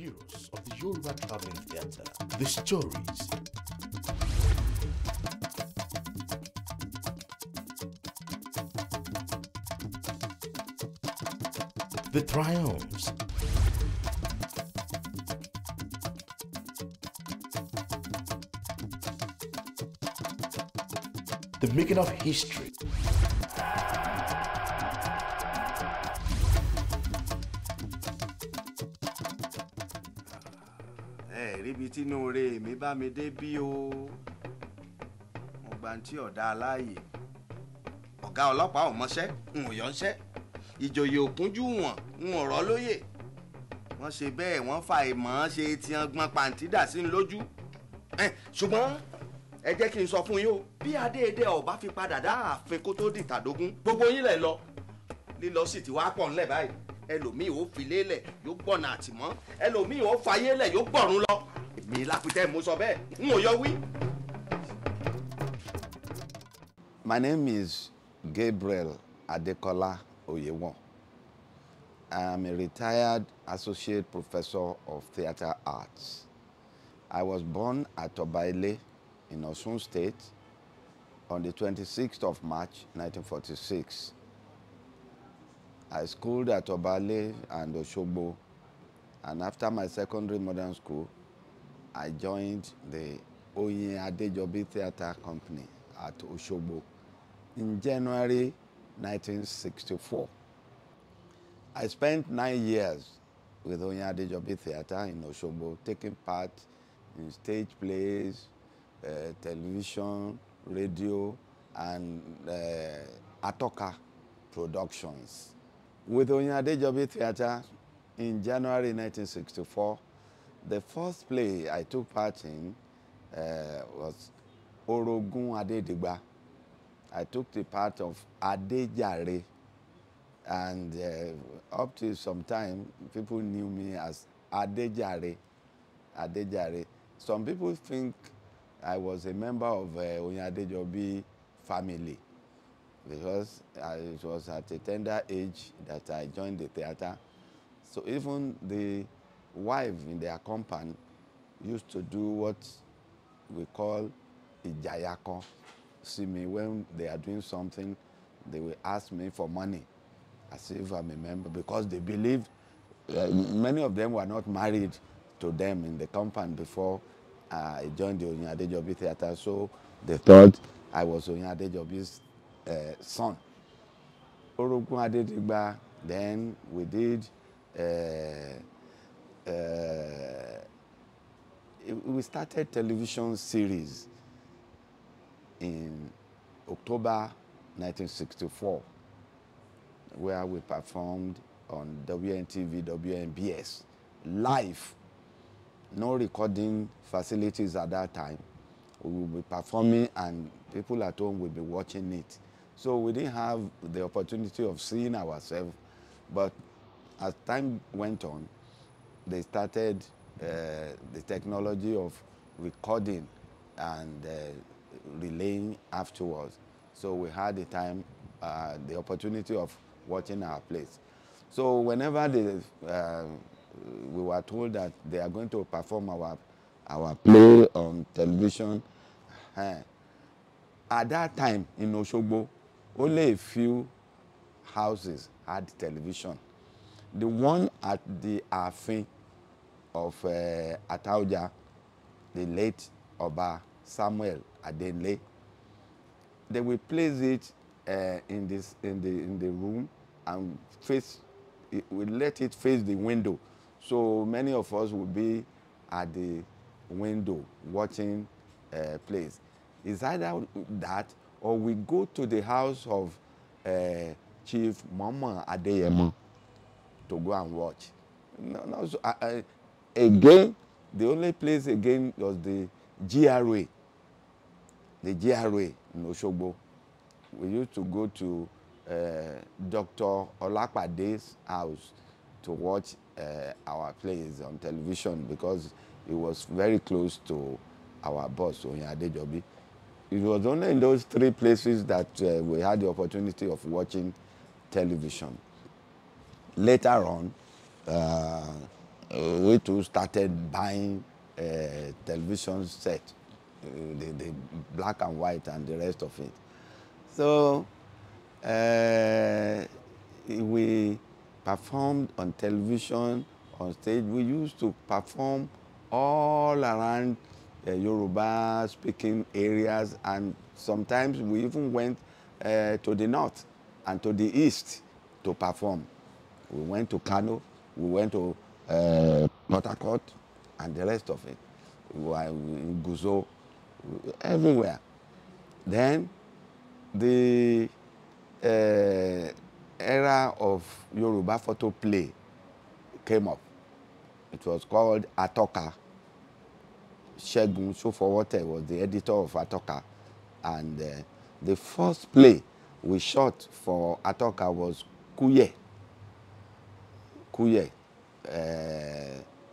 heroes of the Yoruba Traveling Theatre, the stories, the triumphs, the making of history. Ríbi tínú re mi bá mi dé bí o. Mo gba ntí ọ̀dà aláàyè. Ọ̀gá ọlọ́pàá ò mọṣẹ́, n ò yọ̀nṣẹ́. Ìjòyè òkúnjú wọn, n ò rọ́ lóyè. Wọ́n ṣe bẹ́ẹ̀ wọ́n fa ìmọ̀ ṣe tí wọ́n gbọ́n pàǹtí dà sí lójú. Ṣùgbọ́n ẹ jẹ́ kí n sọ fún yín o, bí Adéèdè ọba fi padà dá ààfin kó tó dìtàdógún, gbogbo yín lẹ̀ lọ. Lílọ sì ti wá pọ̀ ńlẹ̀ báyìí. Ẹlòmíì ó fi lélẹ̀ yóò gbọ̀nà àtìmọ́, ẹlòmíì ó fayé lẹ̀ yóò gbọ̀run lọ. Èmi lápítẹ́ mo sọ bẹ́ẹ̀, n ò yọ wí. My name is Gabriel Kola Oyewo. I am a retired associate professor of theatre arts. I was born at Obaile in Osun State on the 26th of March 1946. I schooled at Obale and Oshogbo, and after my secondary modern school, I joined the Oyin Adejobi Theatre Company at Oshogbo in January 1964. I spent 9 years with Oyin Adejobi Theatre in Oshogbo, taking part in stage plays, television, radio, and Atoka productions. With Oyin Adejobi Theatre in January 1964, the first play I took part in was Orogun Adedigba. I took the part of Adejare, and up to some time, people knew me as Adejare. Adejare. Some people think I was a member of Oyin Adejobi family, because it was at a tender age that I joined the theatre. So even the wife in their compound used to do what we call Ijayako. See me when they are doing something, they will ask me for money, as if I'm a member, because they believed many of them were not married to them in the compound before I joined the Oyin Adejobi Theatre. So they thought I was Oyin Adejobi's son. Orogun Adedigba, then we did we started television series in October 1964, where we performed on WNTV, WNBS, live. No recording facilities at that time. We will be performing and people at home will be watching it. So we didn't have the opportunity of seeing ourselves, but as time went on, they started the technology of recording and relaying afterwards. So we had the time, the opportunity of watching our plays. So whenever we were told that they are going to perform our play on television, at that time in Oshogbo, only a few houses had television. The one at the Afin of Atauja, the late Oba Samuel Adenle, they will place it in the room and we let it face the window. So many of us will be at the window watching plays. It's either that or we go to the house of Chief Mama Adeyemo to go and watch. Again, the only place again was the GRA. The GRA in Oshogbo. We used to go to Dr. Olapade's house to watch our plays on television because it was very close to our boss, Oyin Adejobi. It was only in those three places that we had the opportunity of watching television. Later on, we too started buying television set, the black and white and the rest of it. So we performed on television, on stage. We used to perform all around Yoruba speaking areas, and sometimes we even went to the north and to the east to perform. We went to Kano, we went to Port Harcourt, and the rest of it. We were in Guzo, everywhere. Then the era of Yoruba photo play came up. It was called Atoka. Segun Sofowote was the editor of Atoka, and the first play we shot for Atoka was Kuye. Kuye,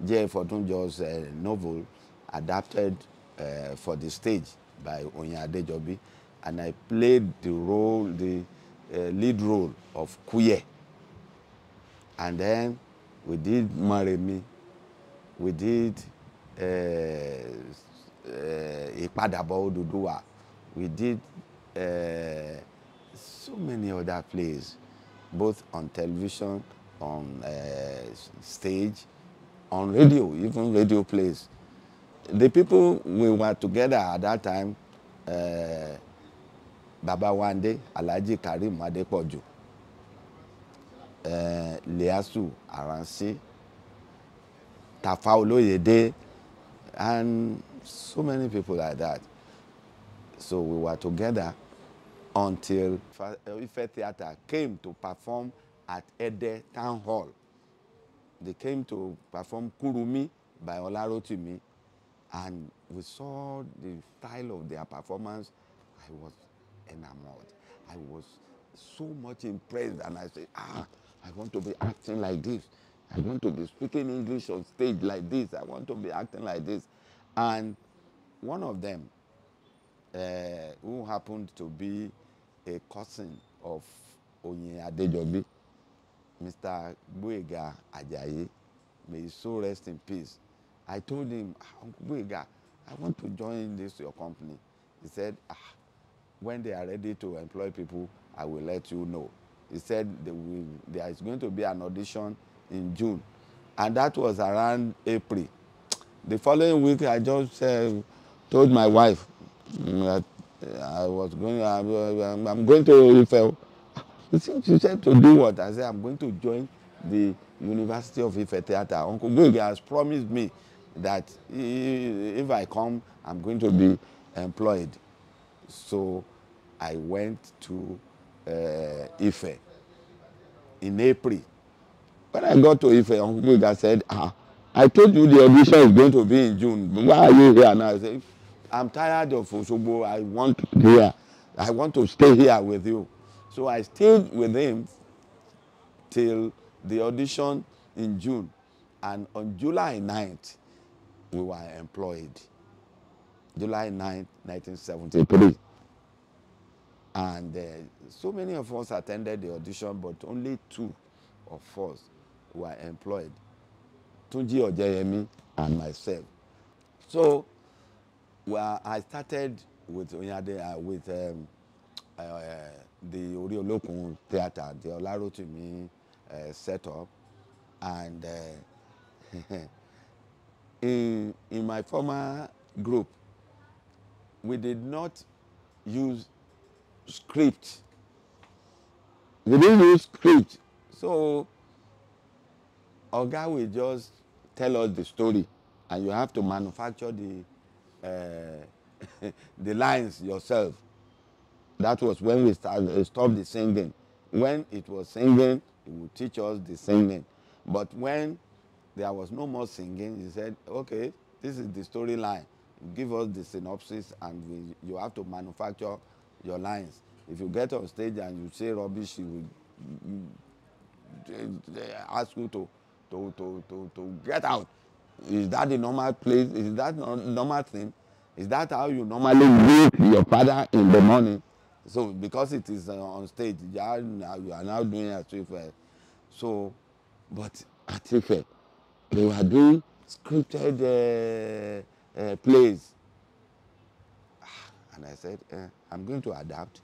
J. Fotunjo's novel adapted for the stage by Oyin Adejobi, and I played the role, the lead role of Kuye. And then we did Maremi, we did Ipadabo Oduduwa, we did so many other plays, both on television, on stage, on radio, even radio plays. The people we were together at that time, Baba Wande, Alhaji Karim Adepoju, Liasu Aransi, Tafa Oloyede, and so many people like that. So we were together until Ife Theatre came to perform at Ede Town Hall. They came to perform Kurumi by Olarotimi, and we saw the style of their performance. I was enamored. I was so much impressed, and I said, I want to be acting like this. I want to be speaking English on stage like this. I want to be acting like this. And one of them, who happened to be a cousin of Oyin Adejobi, Mr. Buega Ajayi, may his soul rest in peace. I told him, Uncle Buega, I want to join your company. He said, when they are ready to employ people, I will let you know. He said there is going to be an audition in June. And that was around April. The following week, I just told my wife that I'm going to Ife. She said, to do what? I said, I'm going to join the University of Ife Theatre. Uncle Buega has promised me that if I come, I'm going to be employed. So I went to Ife in April. When I got to Ife, Uncle Buega said, I told you the audition is going to be in June. Why are you here now? I said, I'm tired of Osogbo. I want to stay here with you. So I stayed with him till the audition in June. And on July 9th, we were employed. July 9th, 1973. And so many of us attended the audition, but only 2 of us were employed. Tunji Ojeyemi and myself. So I started with the Oleku Theatre, the Olarotimi setup, and in my former group, we did not use script. We didn't use script, so Oga will just tell us the story, and you have to manufacture the lines yourself. That was when we stopped the singing. When it was singing, he would teach us the singing. But when there was no more singing, he said, okay, this is the storyline. Give us the synopsis, and you have to manufacture your lines. If you get on stage and you say rubbish, he will ask you to get out. Is that the normal place? Is that normal thing? Is that how you normally greet your father in the morning? So because it is on stage, you are now doing it at Ife. So, but at Ife, They were doing scripted plays. And I said, I'm going to adapt.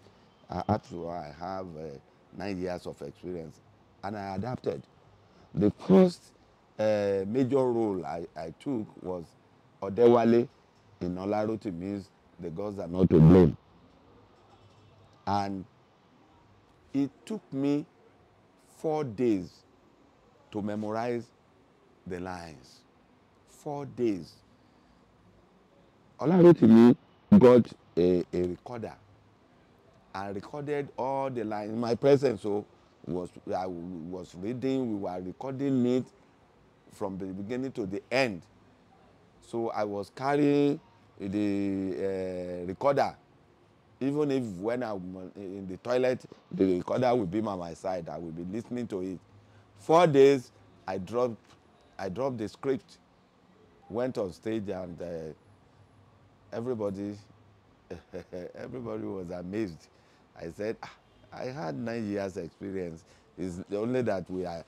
After all, I have 9 years of experience. And I adapted. The first major role I took was Odewale in Olaroti, means the gods are not to blame. And it took me 4 days to memorize the lines. 4 days. Olaroti got a recorder and recorded all the lines in my presence. So I was reading, we were recording it from the beginning to the end. So I was carrying the recorder. Even if when I'm in the toilet, the recorder will be by my side. I will be listening to it. 4 days, I dropped the script, went on stage, and everybody was amazed. I said, I had 9 years experience. It's only that we are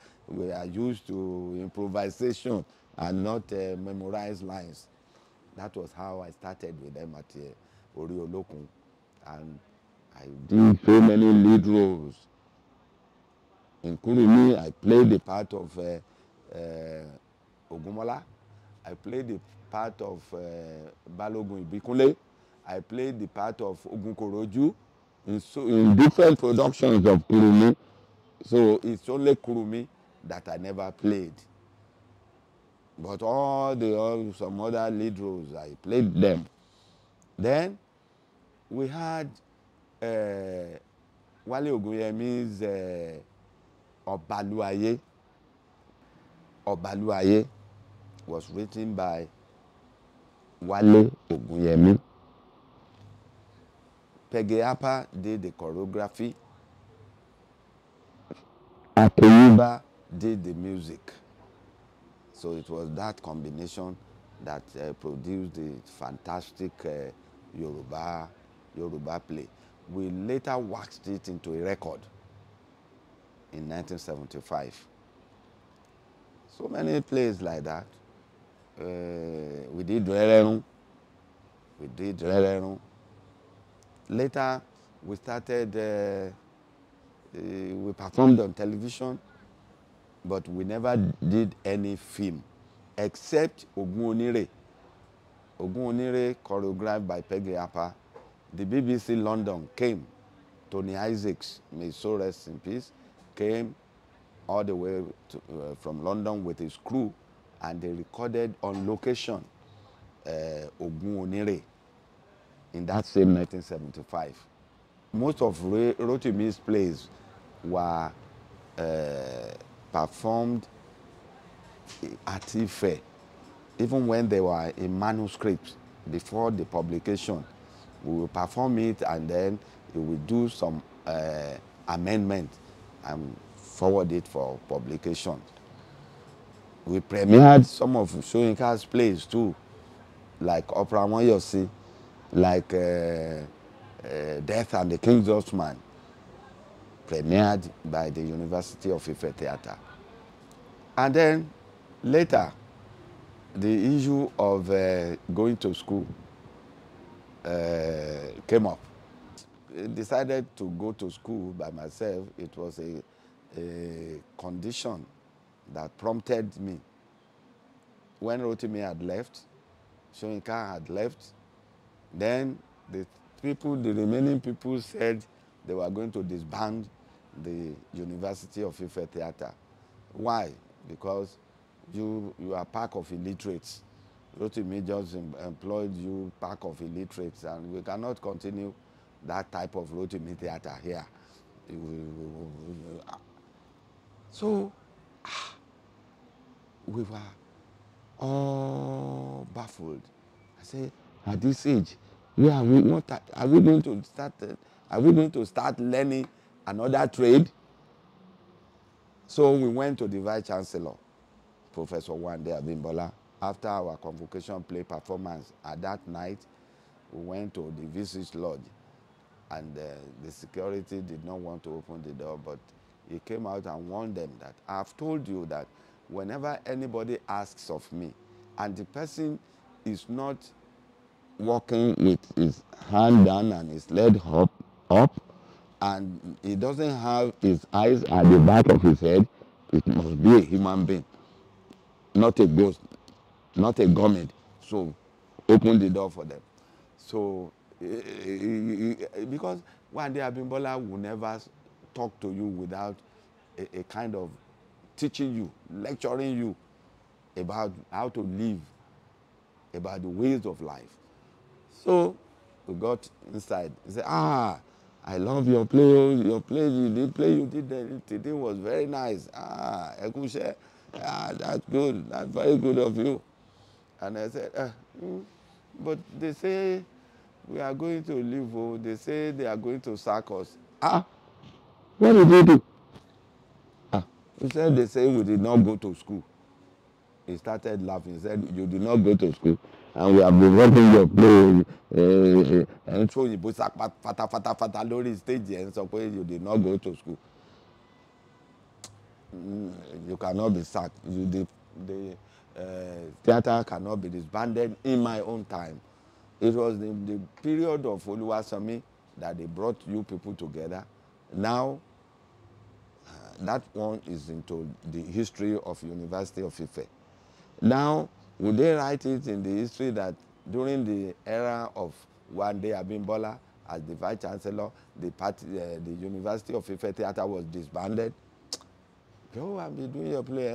used to improvisation and not memorize lines. That was how I started with them at Oleku. And I did so many lead roles. In Kunle, I played the part of Ogumola. I played the part of Balogun Kunle. I played the part of Ogunkoroju in different productions of Kurumi. So it's only Kurumi that I never played. But some other lead roles, I played them. Then we had Wale Ogunyemi's Obaluaye. Obaluaye was written by Wale Ogunyemi. Pegeapa did the choreography. Akindele did the music. So it was that combination that produced the fantastic Yoruba play. We later waxed it into a record in 1975. So many plays like that. We did Rererun. Later, we started, we performed on television, but we never did any film, except Ogun Onire. Ogun Onire, choreographed by Peggy Appa. The BBC London came. Tony Isaacs, may so rest in peace, came all the way from London with his crew, and they recorded on location Ogun Onire in that same 1975. Most of Rotimi's plays were performed at Ife, even when they were in manuscripts before the publication. We will perform it, and then we will do some amendment and forward it for publication. We premiered some of Soyinka's plays too, like Opera Moyosi, like Death and the King's Horseman, premiered by the University of Ife Theatre. And then later, the issue of going to school came up. I decided to go to school by myself. It was a condition that prompted me. When Rotimi had left, Soyinka had left, then the remaining people said they were going to disband the University of Ife Theatre. Why? Because you are pack of illiterates. Rotimi just employed you, pack of illiterates, and we cannot continue that type of Rotimi theatre here. So we were all baffled. I said, at this age, are we going to start learning another trade? So we went to the Vice Chancellor, Professor Wande Abimbola. After our convocation play performance at that night, we went to the Visage Lodge, and the security did not want to open the door, but he came out and warned them that I've told you that whenever anybody asks of me, and the person is not walking with his hand down and his leg up, and he doesn't have his eyes at the back of his head, it must be a human being, not a ghost, not a government. So open the door for them. So because one day Abimbola will never talk to you without a kind of teaching you, lecturing you about how to live, about the ways of life. So we got inside. He said, I love your play. Your play, the play you did today was very nice. Ekushe, that's good. That's very good of you. And I said, but they say we are going to leave. Oh, they say they are going to sack us. What did they do? He said, they say we did not go to school. He started laughing. He said, you did not go to school. And we have been working your play. And so you put fata lórí stage and so you did not go to school. You cannot be sacked. The theater cannot be disbanded in my own time. It was the period of Oluwa that they brought you people together. Now, that one is into the history of University of Ife. Now, would they write it in the history that during the era of Wande Abimbola as the Vice Chancellor, the University of Ife Theatre was disbanded? Go and be doing your play.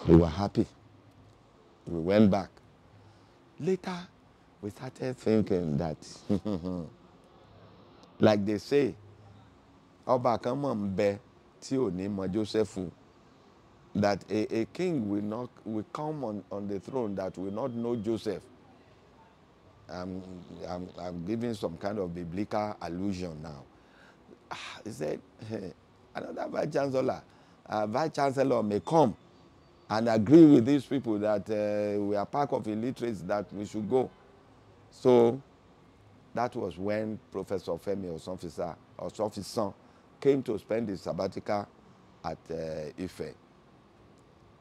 We were happy. We went back. Later, we started thinking that, like they say, Ọba kan mọ̀ ń bẹ tí ò ní mọ Jósẹ́fù, that a king will come on the throne that will not know Joseph. I'm giving some kind of biblical allusion now. He said, another vice chancellor may come and agree with these people that we are part of illiterates, that we should go. So that was when Professor Femi Osofisa came to spend his sabbatical at Ife.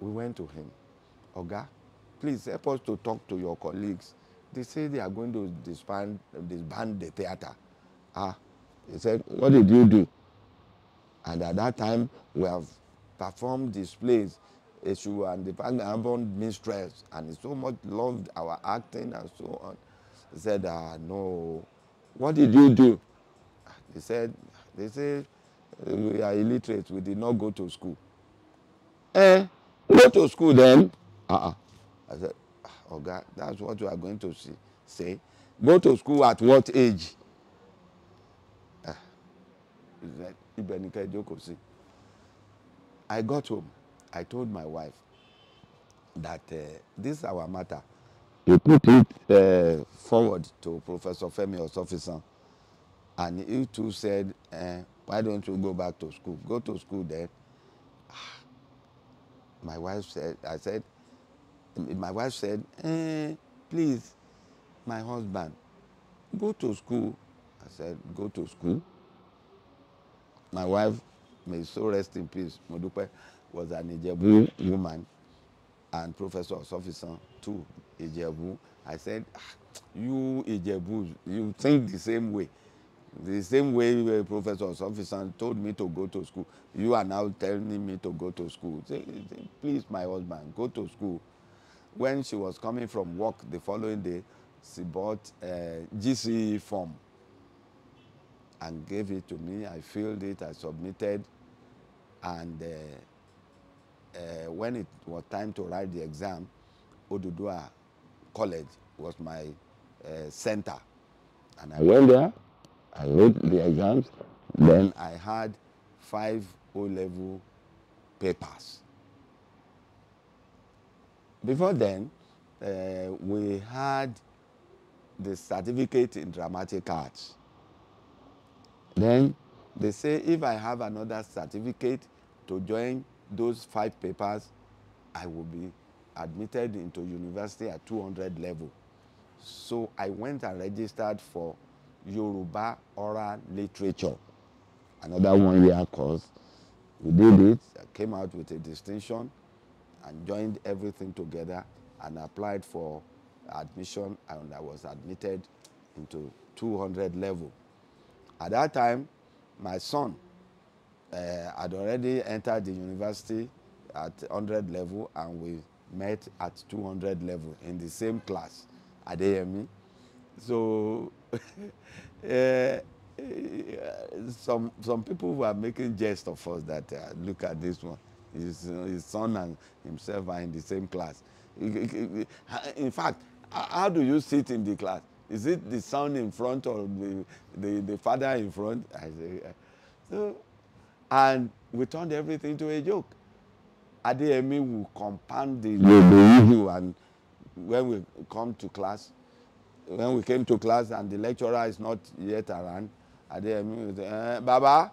We went to him. Oga, please help us to talk to your colleagues. They say they are going to disband the theater. He said, what did you do? And at that time, we have performed displays, Eshu and the Vagabond Minstrels, and he so much loved our acting and so on. He said, no. What did you do? He said, they say we are illiterate, we did not go to school. Go to school then? I said, Oga, that's what you are going to say. Go to school at what age? He said, Ibenika Jokosi. I got home. I told my wife that this is our matter. We put it forward to Professor Femi Osofisa, and he too said, why don't you go back to school? Go to school then. My wife said, please, my husband, go to school. I said, go to school. My wife, may so rest in peace, Modupe, was an Ijebu woman, and Professor Osofisa too, Ijebu. I said, you Ijebu, you think the same way. The same way Professor Osofisa told me to go to school, you are now telling me to go to school. Say, please, my husband, go to school. When she was coming from work the following day, she bought a GCE form and gave it to me. I filled it, I submitted, and when it was time to write the exam, Oduduwa College was my center. And I went there. I wrote the exams. Then I had 5 O-level papers. Before then, we had the certificate in dramatic arts. Then they say if I have another certificate to join those 5 papers, I will be admitted into university at 200 level. So I went and registered for Yoruba Oral Literature, another 1-year course. We did it, I came out with a distinction and joined everything together and applied for admission, and I was admitted into 200 level. At that time, my son had already entered the university at 100 level, and we met at 200 level in the same class at AME. So some people were making jest of us that look at this one, his son and himself are in the same class. In fact, how do you sit in the class? Is it the son in front or the father in front? I say, so, and we turned everything to a joke. At the AME, we compound the issue, and when we come to class, when we came to class and the lecturer is not yet around, at the AME, we say, Baba,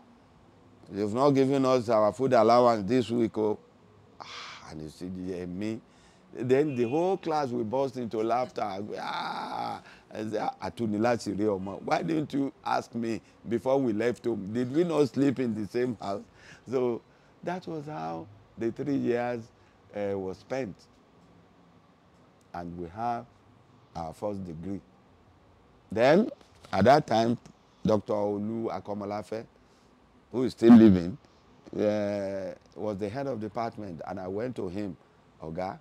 you've not given us our food allowance this week. Oh. And you see the AME. Then the whole class will burst into laughter. Why didn't you ask me before we left home? Did we not sleep in the same house? So that was how the 3 years was spent. And we have our first degree. Then, at that time, Dr. Oluwa Nile, who is still living, was the head of department, and I went to him, Oga,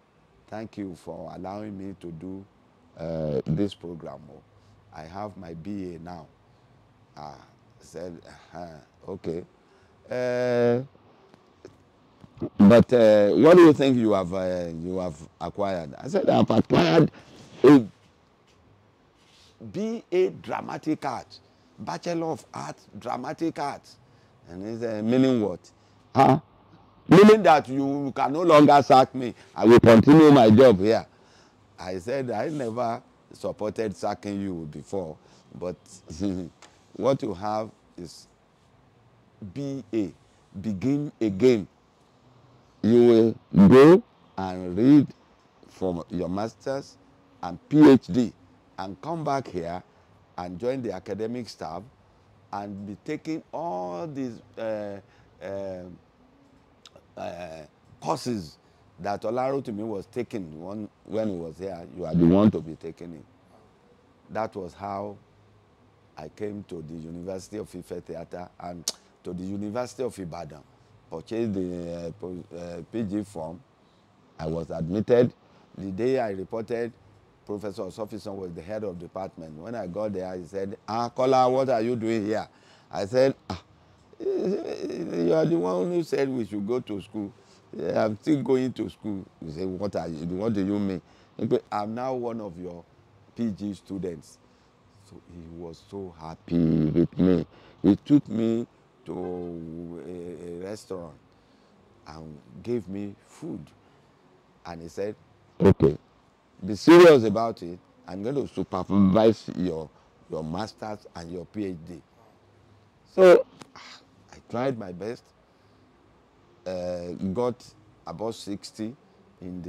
thank you for allowing me to do this program. I have my BA now. I said, okay. But what do you think you have acquired? I said, I have acquired a BA Dramatic Arts, Bachelor of Arts, Dramatic Arts. And he said, meaning what? Meaning that you can no longer sack me. I will continue my job here. I said, I never supported sacking you before, but what you have is BA, begin again. You will go and read for your master's and PhD and come back here and join the academic staff and be taking all these courses that Olarotimi was taking when he was here. You are the one to be taking it. That was how I came to the University of Ife Theatre and to the University of Ibadan. Purchased the PG form. I was admitted. The day I reported, Professor Osofison was the head of department. When I got there, he said, Kola, what are you doing here? I said, you are the one who said we should go to school. Yeah, I'm still going to school. He said, what do you mean? He said, I'm now one of your PG students. So he was so happy with me. He took me to a restaurant and gave me food. And he said, okay, be serious about it. I'm going to supervise your master's and your PhD. So I tried my best, got about 60 in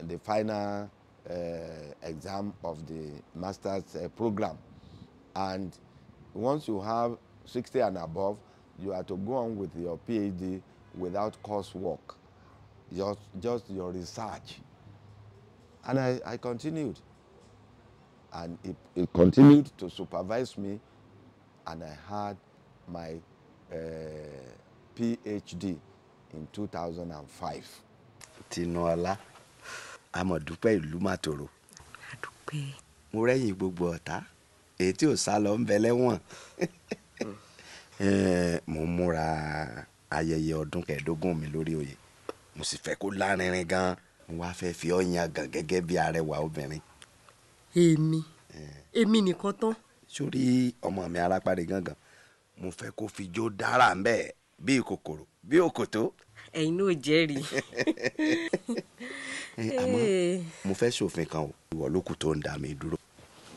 the final exam of the master's program. And once you have 60 and above, you have to go on with your PhD without coursework, just your research. And I continued. And it continued to supervise me, and I had my PhD in 2005. Tinola, Amodupe ìlú Màtòrò. Adúpẹ́. Mo rẹ́yìn gbogbo ọ̀tá. Èyí tí ò sá lọ ń bẹ lẹ́wọ̀n. Mo múra ayẹyẹ ọdún kẹẹ̀ẹ́dógún mi lórí oyè. Mo sì fẹ́ kó lárinrin gan. Mo wá fẹ́ fi ọ́ yangàn gẹ́gẹ́ bí arẹwà obìnrin. Èmi nìkan tán. Sórí ọmọ mi arápárí gangan. Mo fẹ́ kó fi jó dára ń bẹ́ẹ̀ bí kòkòrò bí òkòtó. Ẹ̀yin náà jẹ́rìí. Àmọ́ mo fẹ́ ṣòfin kan o. Ìwọ ló kù tó ń dá mi dúró.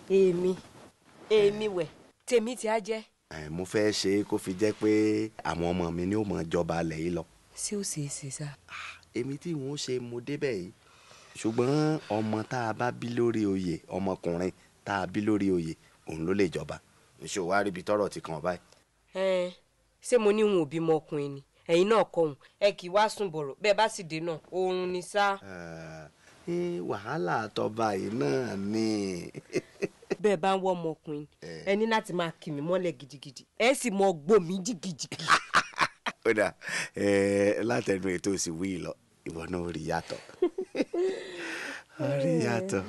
Èmi wẹ̀ tèmi tí a jẹ́. Mo fẹ́ ṣe kó fi jẹ́ pé àwọn ọmọ mi ni ó mọ jọba alẹ̀ yìí lọ. Ṣé ó ṣe é ṣe sá? Èmi tí wọ́n ṣe mo débẹ̀ yìí. Ṣùgbọ́n ọmọ tá a bá bí lórí oyè, ọmọkùnrin tá a bí lórí oyè, òun ló lè jọba. Ṣé o wá rí ibi tọ́rọ̀ ti kàn báyìí? ṣé mo ní òun ò bímọ ọkùnrin ni ẹ̀yin náà kọ òun ẹ kì í wá sùn bọ̀rọ̀ bẹ́ẹ̀ bá sì dé náà oorun ni sá. wàhálà àtọ́ba yìí náà ni. bẹ́ẹ̀ bá ń wọ́ ọmọkùnrin ẹ ní láti máa kì mí mọ́lẹ̀ gidigidi ẹ sì mọ gbó mi jìgìjìgì. ó dà látẹnu ètò òsì wí lọ ìwọ náà rí yàtọ̀. rí yàtọ̀.